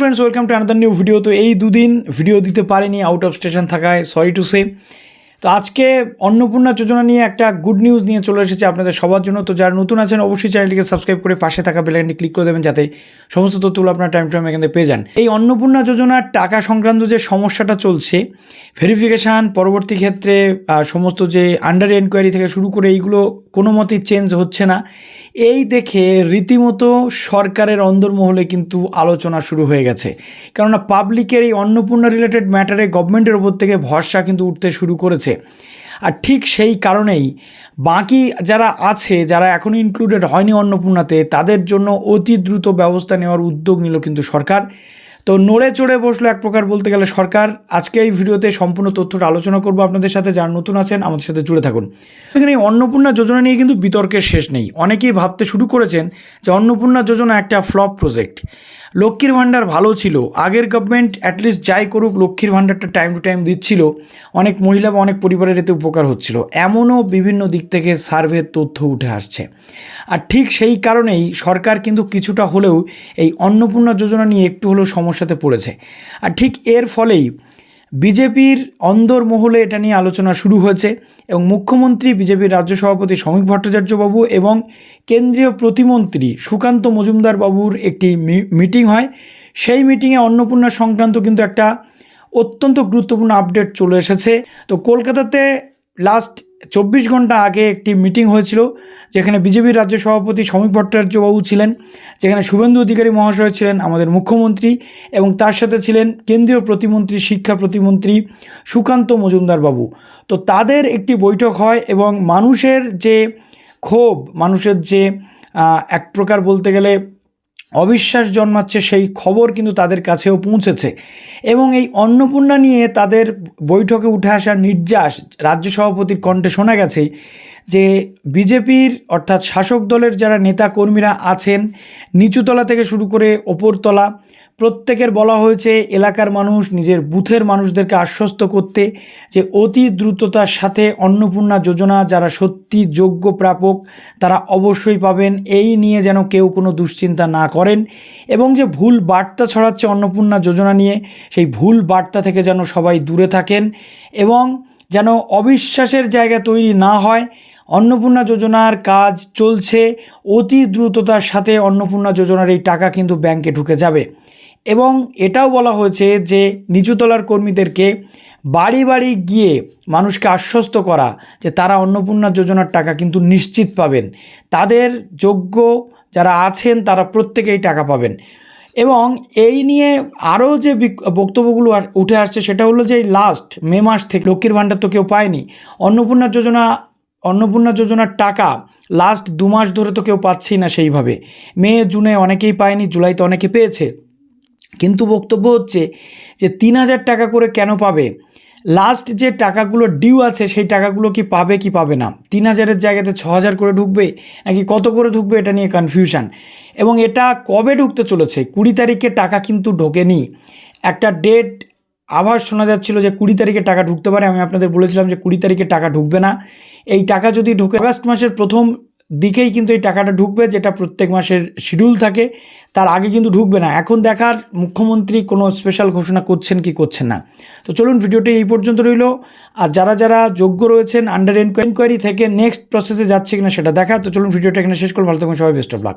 Friends, welcome to another new video. তো এই দুদিন ভিডিও দিতে পারিনি, আউট অফ স্টেশন থাকায় সরি টু সে। তো আজকে অন্নপূর্ণা যোজনা নিয়ে একটা গুড নিউজ নিয়ে চলে এসেছে আপনাদের সবার জন্য। তো যারা নতুন আছেন অবশ্যই চ্যানেলটিকে সাবস্ক্রাইব করে পাশে থাকা বেল আইকনটি ক্লিক করে দেবেন, যাতে সমস্ত তথ্যগুলো আপনার টাইম টু টাইম এখান থেকে পেয়ে যান। এই অন্নপূর্ণা যোজনার টাকা সংক্রান্ত যে সমস্যাটা চলছে, ভেরিফিকেশান, পরবর্তী ক্ষেত্রে সমস্ত যে আন্ডার এনকোয়ারি থেকে শুরু করে এইগুলো কোনো মতেই চেঞ্জ হচ্ছে না, এই দেখে রীতিমতো সরকারের অন্দরমহলে কিন্তু আলোচনা শুরু হয়ে গেছে। কেননা পাবলিকের এই অন্নপূর্ণা রিলেটেড ম্যাটারে গভর্নমেন্টের ওপর থেকে ভরসা কিন্তু উঠতে শুরু করেছে। আর ঠিক সেই কারণেই বাকি যারা আছে, যারা এখনও ইনক্লুডেড হয়নি অন্নপূর্ণাতে, তাদের জন্য অতি দ্রুত ব্যবস্থা নেওয়ার উদ্যোগ নিল কিন্তু সরকার। তো নড়ে চড়ে বসলো এক প্রকার বলতে গেলে সরকার। আজকে এই ভিডিওতে সম্পূর্ণ তথ্যটা আলোচনা করবো আপনাদের সাথে। যারা নতুন আছেন আমাদের সাথে জুড়ে থাকুন। এখানে এই অন্নপূর্ণা যোজনা নিয়ে কিন্তু বিতর্কের শেষ নেই। অনেকেই ভাবতে শুরু করেছেন যে অন্নপূর্ণা যোজনা একটা ফ্লপ প্রজেক্ট। লক্ষ্মীর ভাণ্ডার ভালো ছিল, আগের গভর্নমেন্ট অ্যাটলিস্ট যাই করুক লক্ষ্মীর ভাণ্ডারটা টাইম টু টাইম দিচ্ছিল, অনেক মহিলা বা অনেক পরিবারের এতে উপকার হচ্ছিল, এমনও বিভিন্ন দিক থেকে সার্ভের তথ্য উঠে আসছে। আর ঠিক সেই কারণেই সরকার কিন্তু কিছুটা হলেও এই অন্নপূর্ণা যোজনা নিয়ে একটু হলেও সমস্যাতে পড়েছে। আর ঠিক এর ফলেই বিজেপির অন্দরমহলে এটা নিয়ে আলোচনা শুরু হয়েছে এবং মুখ্যমন্ত্রী, বিজেপির রাজ্য সভাপতি শ্রমিক ভট্টাচার্য বাবু এবং কেন্দ্রীয় প্রতিমন্ত্রী সুকান্ত মজুমদার বাবুর একটি মিটিং হয়। সেই মিটিংয়ে অন্নপূর্ণা সংক্রান্ত কিন্তু একটা অত্যন্ত গুরুত্বপূর্ণ আপডেট চলে এসেছে। তো কলকাতাতে লাস্ট 24 ঘন্টা আগে একটি মিটিং হয়েছিল, যেখানে বিজেপির রাজ্য সভাপতি শ্রমিক ভট্টাচার্যবাবু ছিলেন, যেখানে শুভেন্দু অধিকারী মহাশয় ছিলেন আমাদের মুখ্যমন্ত্রী, এবং তার সাথে ছিলেন কেন্দ্রীয় প্রতিমন্ত্রী, শিক্ষা প্রতিমন্ত্রী সুকান্ত মজুমদার বাবু। তো তাদের একটি বৈঠক হয় এবং মানুষের যে ক্ষোভ, মানুষের যে এক প্রকার বলতে গেলে অবিশ্বাস জন্মাচ্ছে, সেই খবর কিন্তু তাদের কাছেও পৌঁছেছে। এবং এই অন্নপূর্ণা নিয়ে তাদের বৈঠকে উঠে আসা নির্যাস রাজ্য সভাপতির কণ্ঠে শোনা গেছে যে বিজেপির অর্থাৎ শাসক দলের যারা নেতা কর্মীরা আছেন, নিচুতলা থেকে শুরু করে ওপরতলা প্রত্যেকের বলা হয়েছে এলাকার মানুষ, নিজের বুথের মানুষদেরকে আশ্বস্ত করতে যে অতি দ্রুততার সাথে অন্নপূর্ণা যোজনা যারা সত্যি যোগ্য প্রাপক তারা অবশ্যই পাবেন, এই নিয়ে যেন কেউ কোনো দুশ্চিন্তা না করেন। এবং যে ভুল বার্তা ছড়াচ্ছে অন্নপূর্ণা যোজনা নিয়ে, সেই ভুল বার্তা থেকে যেন সবাই দূরে থাকেন এবং যেন অবিশ্বাসের জায়গা তৈরি না হয়। অন্নপূর্ণা যোজনার কাজ চলছে, অতি দ্রুততার সাথে অন্নপূর্ণা যোজনার এই টাকা কিন্তু ব্যাংকে ঢুকে যাবে। এবং এটাও বলা হয়েছে যে নিচুতলার কর্মীদেরকে বাড়ি বাড়ি গিয়ে মানুষকে আশ্বস্ত করা যে তারা অন্নপূর্ণা যোজনার টাকা কিন্তু নিশ্চিত পাবেন, তাদের যোগ্য যারা আছেন তারা প্রত্যেকেই টাকা পাবেন। এবং এই নিয়ে আরও যে বক্তব্যগুলো উঠে আসছে সেটা হলো যে লাস্ট মে মাস থেকে লক্ষ্মীর ভাণ্ডার তো কেউ পায়নি, অন্নপূর্ণা যোজনার টাকা লাস্ট 2 মাস ধরে তো কেউ পাচ্ছেই না সেইভাবে। মে জুনে অনেকেই পায়নি, জুলাইতে অনেকে পেয়েছে, কিন্তু বক্তব্য হচ্ছে যে 3000 টাকা করে কেন পাবে? লাস্ট যে টাকাগুলো ডিউ আছে সেই টাকাগুলো কি পাবে কি পাবে না? 3000-এর জায়গাতে 6000 করে ঢুকবে নাকি কত করে ঢুকবে, এটা নিয়ে কনফিউশন। এবং এটা কবে ঢুকতে চলেছে? 20 তারিখে টাকা কিন্তু ঢোকেনি। একটা ডেট আভাস শোনা যাচ্ছিল যে 20 তারিখে টাকা ঢুকতে পারে। আমি আপনাদের বলেছিলাম যে 20 তারিখে টাকা ঢুকবে না। এই টাকা যদি ঢুকে আগস্ট মাসের প্রথম দিকেই কিন্তু এই টাকাটা ঢুকবে, যেটা প্রত্যেক মাসের শিডিউল থাকে, তার আগে কিন্তু ঢুকবে না। এখন দেখার মুখ্যমন্ত্রী কোনো স্পেশাল ঘোষণা করছেন কি করছেন না। তো চলুন ভিডিওটি এই পর্যন্ত রইল। আর যারা যারা যোগ্য রয়েছেন আন্ডার এনকোয়ারি থেকে নেক্সট প্রসেসে যাচ্ছে কিনা সেটা দেখা। তো চলুন ভিডিওটা এখানে শেষ করুন। ভালো থাকুন সবাই, বেস্ট অফ লাক।